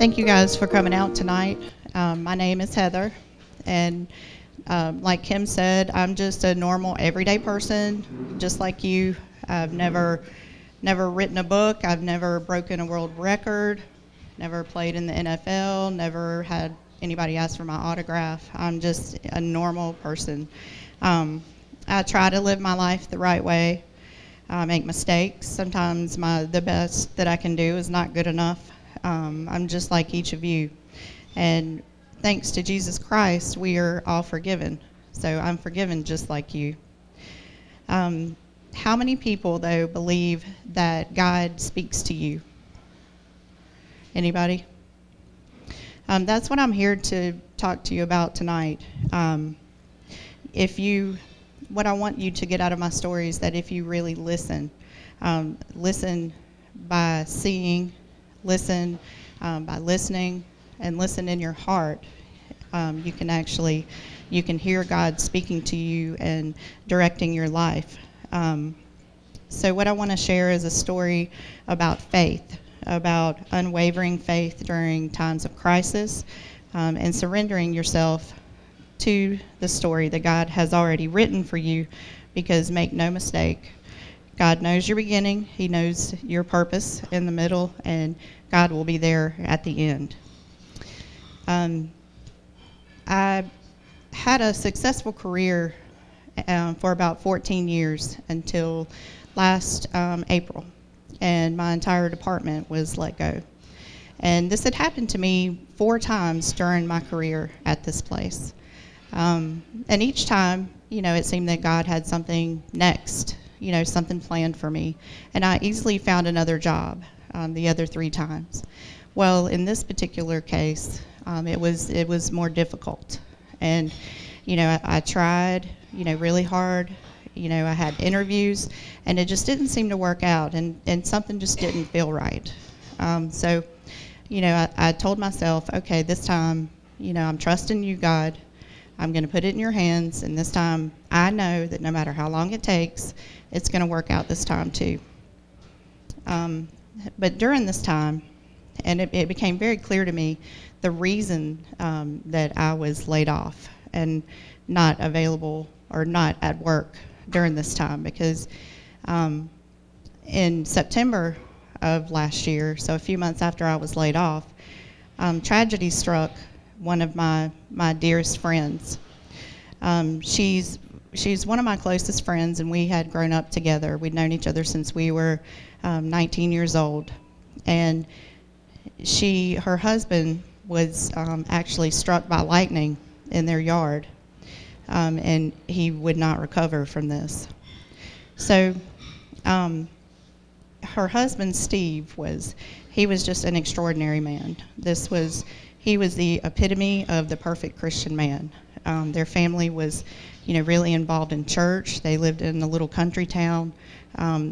Thank you guys for coming out tonight. My name is Heather, and like Kim said, I'm just a normal, everyday person, just like you. I've never written a book. I've never broken a world record, never played in the NFL, never had anybody ask for my autograph. I'm just a normal person. I try to live my life the right way. I make mistakes. Sometimes the best that I can do is not good enough. I'm just like each of you. And thanks to Jesus Christ, we are all forgiven. So I'm forgiven just like you. How many people, though, believe that God speaks to you? Anybody? That's what I'm here to talk to you about tonight. What I want you to get out of my story is that if you really listen, listen by seeing, listen by listening, and listen in your heart, you can hear God speaking to you and directing your life. So what I want to share is a story about faith, about unwavering faith during times of crisis, and surrendering yourself to the story that God has already written for you, because make no mistake, God knows your beginning, He knows your purpose in the middle, and God will be there at the end. I had a successful career for about 14 years until last April, and my entire department was let go. And this had happened to me 4 times during my career at this place. And each time, it seemed that God had something next, something planned for me. And I easily found another job the other 3 times. Well, in this particular case, it was more difficult. And, I tried, really hard. I had interviews, and it just didn't seem to work out, and something just didn't feel right. So, I told myself, okay, this time, I'm trusting you, God. I'm going to put it in your hands, and this time I know that no matter how long it takes, it's going to work out this time too. But during this time, and it became very clear to me the reason that I was laid off and not available or not at work during this time, because in September of last year, so a few months after I was laid off, tragedy struck one of my dearest friends. She's one of my closest friends, and we had grown up together. We'd known each other since we were 19 years old. And her husband was actually struck by lightning in their yard, and he would not recover from this. So her husband, Steve, was just an extraordinary man. He was the epitome of the perfect Christian man. Their family was, really involved in church. They lived in a little country town.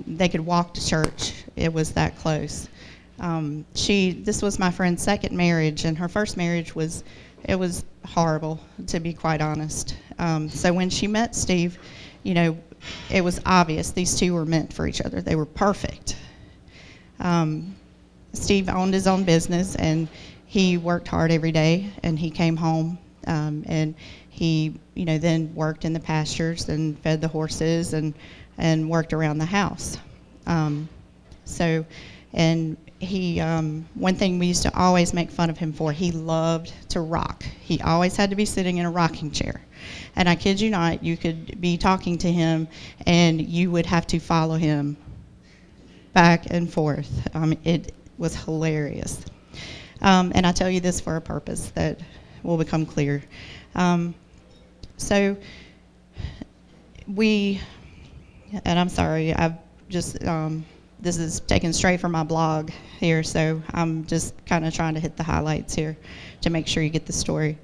They could walk to church. It was that close. This was my friend's second marriage, and her first marriage was horrible, to be quite honest. So when she met Steve, it was obvious these two were meant for each other. They were perfect. Steve owned his own business, and he worked hard every day, and he came home, and he, then worked in the pastures and fed the horses and worked around the house. One thing we used to always make fun of him for, he loved to rock. He always had to be sitting in a rocking chair. And I kid you not, you could be talking to him, and you would have to follow him back and forth. It was hilarious. And I tell you this for a purpose that will become clear. And I'm sorry, I've just, this is taken straight from my blog here, so I'm just kind of trying to hit the highlights here to make sure you get the story.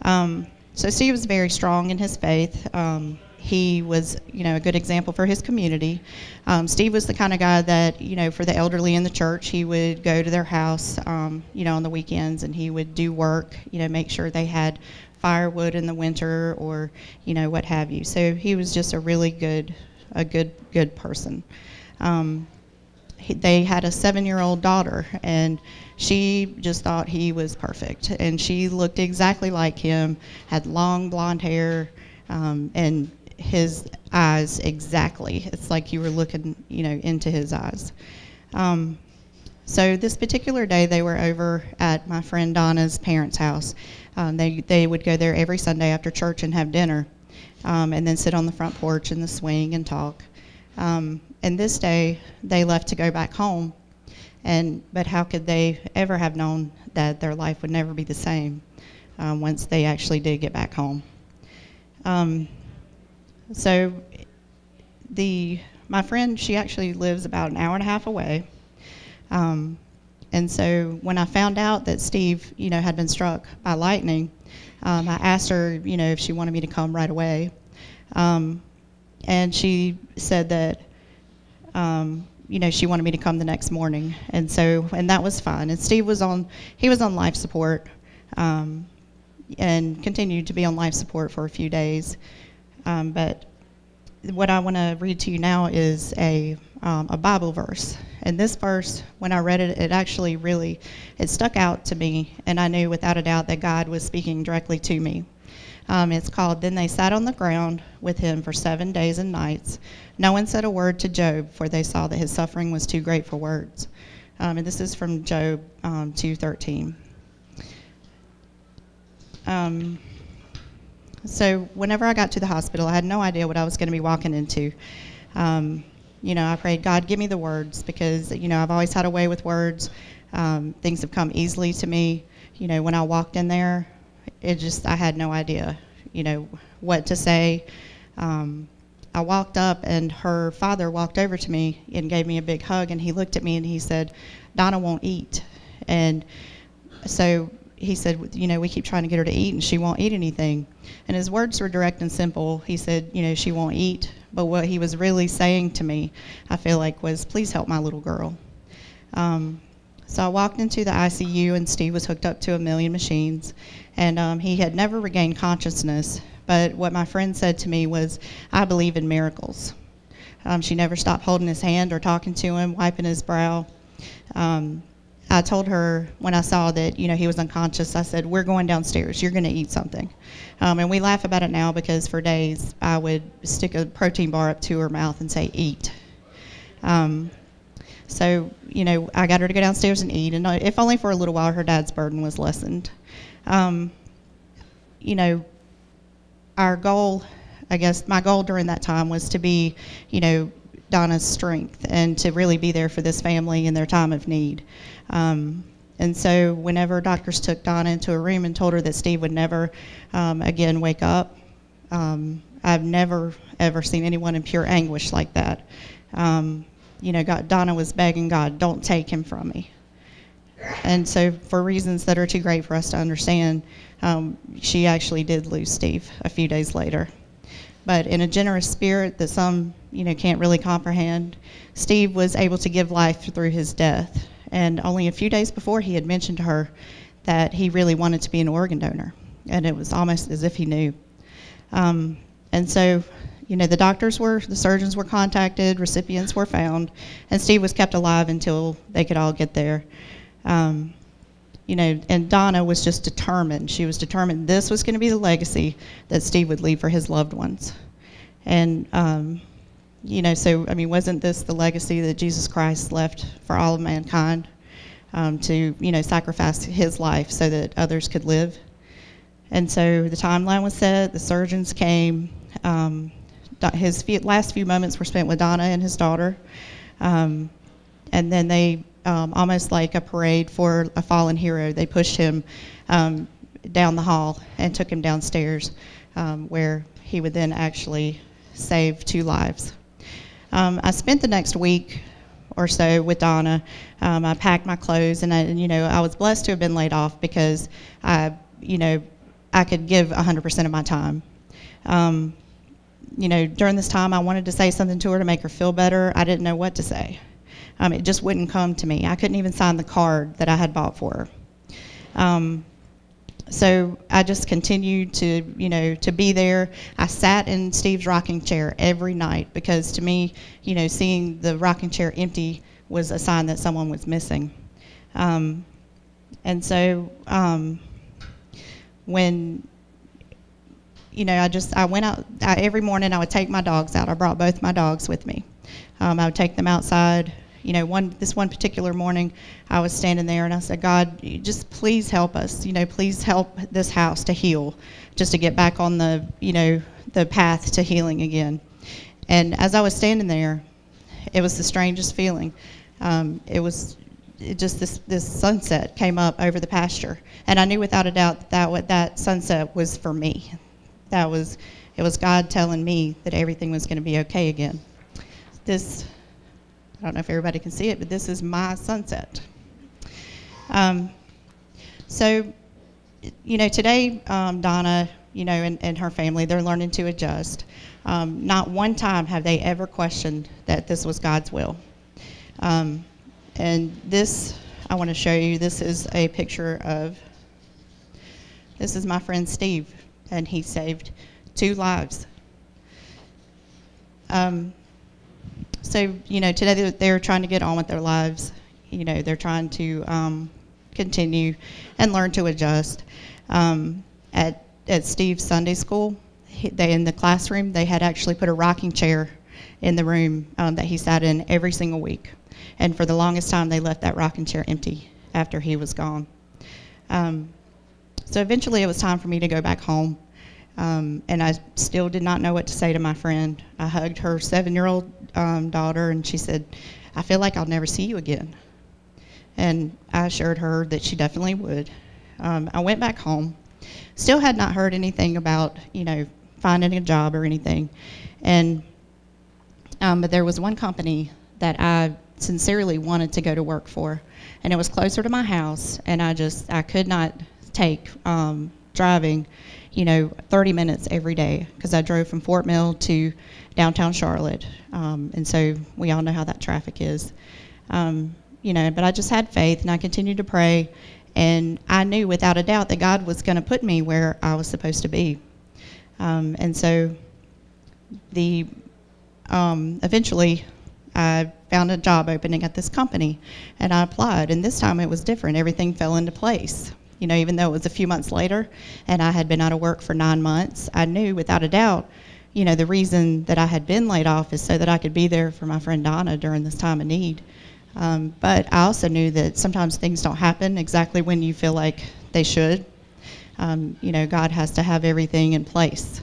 So Steve was very strong in his faith. He was, a good example for his community. Steve was the kind of guy that, for the elderly in the church, he would go to their house, on the weekends, and he would do work, make sure they had firewood in the winter or, what have you. So he was just a really good person. they had a 7-year-old daughter, and she just thought he was perfect. And she looked exactly like him, had long blonde hair, and his eyes exactly. It's like you were looking, into his eyes. So this particular day, they were over at my friend Donna's parents' house. They would go there every Sunday after church and have dinner, and then sit on the front porch in the swing and talk. And this day, they left to go back home. But how could they ever have known that their life would never be the same once they actually did get back home? So my friend, she actually lives about an hour and a half away. And so when I found out that Steve, had been struck by lightning, I asked her, if she wanted me to come right away. And she said that, she wanted me to come the next morning. And that was fine. And Steve was on life support, and continued to be on life support for a few days. But what I want to read to you now is a Bible verse. And this verse, when I read it, it actually it stuck out to me, and I knew without a doubt that God was speaking directly to me. It's called, "Then they sat on the ground with him for 7 days and nights. No one said a word to Job, for they saw that his suffering was too great for words." And this is from Job 2:13. So whenever I got to the hospital, I had no idea what I was going to be walking into. I prayed, God, give me the words, because, I've always had a way with words. Things have come easily to me. When I walked in there, I had no idea, what to say. I walked up, and her father walked over to me and gave me a big hug, and he looked at me and he said, "Donna won't eat." And so he said, we keep trying to get her to eat, and she won't eat anything. And his words were direct and simple. He said, she won't eat. But what he was really saying to me, I feel like, was, please help my little girl. So I walked into the ICU, and Steve was hooked up to a million machines. And he had never regained consciousness. But what my friend said to me was, I believe in miracles. She never stopped holding his hand or talking to him, wiping his brow. I told her when I saw that, he was unconscious, I said, we're going downstairs. You're going to eat something. And we laugh about it now, because for days I would stick a protein bar up to her mouth and say, eat. So, I got her to go downstairs and eat. And if only for a little while, her dad's burden was lessened. Our goal, I guess, my goal during that time was to be, Donna's strength, and to really be there for this family in their time of need. And so whenever doctors took Donna into a room and told her that Steve would never again wake up, I've never, ever seen anyone in pure anguish like that. Donna was begging God, don't take him from me. And so for reasons that are too great for us to understand, she actually did lose Steve a few days later. But in a generous spirit that some, can't really comprehend, Steve was able to give life through his death. And only a few days before, he had mentioned to her that he really wanted to be an organ donor. And it was almost as if he knew. And so, the surgeons were contacted, recipients were found, and Steve was kept alive until they could all get there. And Donna was just determined. She was determined this was going to be the legacy that Steve would leave for his loved ones. And, wasn't this the legacy that Jesus Christ left for all of mankind, to, sacrifice his life so that others could live? And so the timeline was set, the surgeons came, his last few moments were spent with Donna and his daughter, and then they, almost like a parade for a fallen hero, they pushed him down the hall and took him downstairs, where he would then actually save 2 lives. I spent the next week or so with Donna. I packed my clothes, and I was blessed to have been laid off, because I could give 100% of my time. During this time, I wanted to say something to her to make her feel better. I didn't know what to say. It just wouldn't come to me. I couldn't even sign the card that I had bought for her. So I just continued to be there. I sat in Steve's rocking chair every night, because to me, seeing the rocking chair empty was a sign that someone was missing. And so when, I went out, every morning I would take my dogs out. I brought both my dogs with me. I would take them outside. This one particular morning, I was standing there and I said, God, just please help us. Please help this house to heal, just to get back on the path to healing again. And as I was standing there, it was the strangest feeling. This sunset came up over the pasture, and I knew without a doubt that sunset was for me. It was God telling me that everything was going to be okay again. I don't know if everybody can see it, but this is my sunset. So today, Donna, and her family, they're learning to adjust. Not one time have they ever questioned that this was God's will. And this, I want to show you, this is a picture of, this is my friend Steve, and he saved 2 lives. So, today they're trying to get on with their lives. They're trying to continue and learn to adjust. At Steve's Sunday school, in the classroom, they had actually put a rocking chair in the room that he sat in every single week. And for the longest time, they left that rocking chair empty after he was gone. So eventually it was time for me to go back home. And I still did not know what to say to my friend. I hugged her 7-year-old daughter, and she said, I feel like I'll never see you again. And I assured her that she definitely would. I went back home. Still had not heard anything about, finding a job or anything. And but there was one company that I sincerely wanted to go to work for, and it was closer to my house, and I could not take driving 30 minutes every day, because I drove from Fort Mill to downtown Charlotte, and so we all know how that traffic is. But I just had faith, and I continued to pray, and I knew without a doubt that God was going to put me where I was supposed to be. And so eventually I found a job opening at this company, and I applied, and this time it was different. Everything fell into place. Even though it was a few months later and I had been out of work for 9 months, I knew without a doubt, the reason that I had been laid off is so that I could be there for my friend Donna during this time of need. But I also knew that sometimes things don't happen exactly when you feel like they should. God has to have everything in place.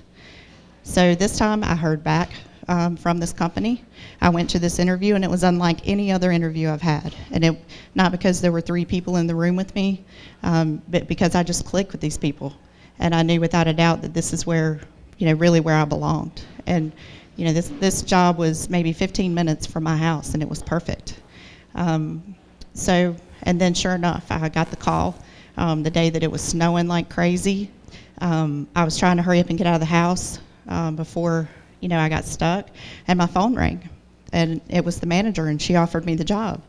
So this time I heard back from this company. I went to this interview, and it was unlike any other interview I've had. And it, not because there were 3 people in the room with me, but because I just clicked with these people. And I knew without a doubt that this is where, really where I belonged. And, this job was maybe 15 minutes from my house, and it was perfect. And then sure enough, I got the call the day that it was snowing like crazy. I was trying to hurry up and get out of the house before I got stuck, and my phone rang, and it was the manager, and she offered me the job,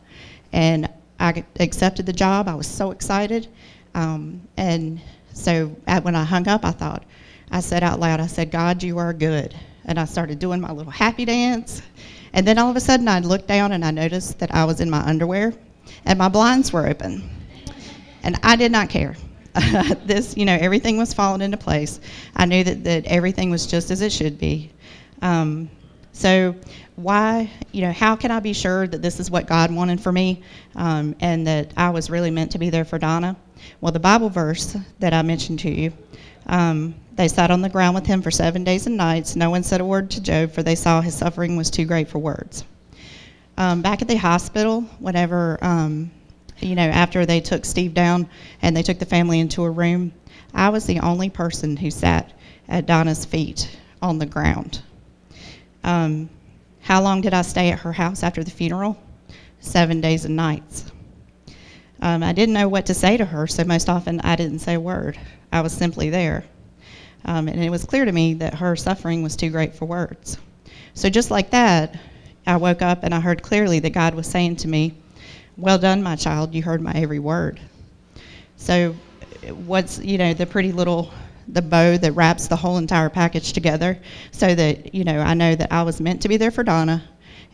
and I accepted the job. I was so excited, and so when I hung up, I said out loud, I said, God, you are good, and I started doing my little happy dance, and then all of a sudden I looked down and I noticed that I was in my underwear, and my blinds were open, and I did not care. Everything was falling into place. I knew that everything was just as it should be. So why, how can I be sure that this is what God wanted for me, and that I was really meant to be there for Donna? Well, the Bible verse that I mentioned to you, they sat on the ground with him for 7 days and nights. No one said a word to Job, for they saw his suffering was too great for words. Back at the hospital, whenever, after they took Steve down and they took the family into a room, I was the only person who sat at Donna's feet on the ground. How long did I stay at her house after the funeral? 7 days and nights. I didn't know what to say to her, so most often I didn't say a word. I was simply there. And it was clear to me that her suffering was too great for words. So just like that, I woke up and I heard clearly that God was saying to me, well done, my child, you heard my every word. So what's, the pretty little, the bow that wraps the whole entire package together, so that, I know that I was meant to be there for Donna,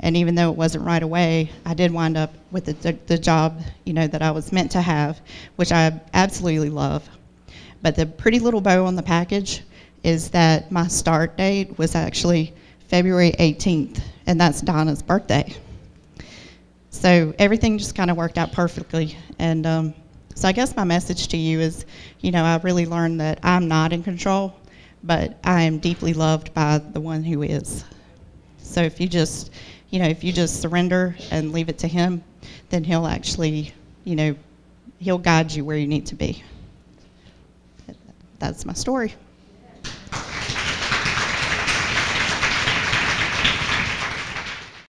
And even though it wasn't right away, I did wind up with the job, that I was meant to have, which I absolutely love. But the pretty little bow on the package is that my start date was actually February 18th, and that's Donna's birthday. So everything just kind of worked out perfectly. And so I guess my message to you is, I really learned that I'm not in control, but I am deeply loved by the one who is. So if you just surrender and leave it to him, then he'll actually, he'll guide you where you need to be. That's my story.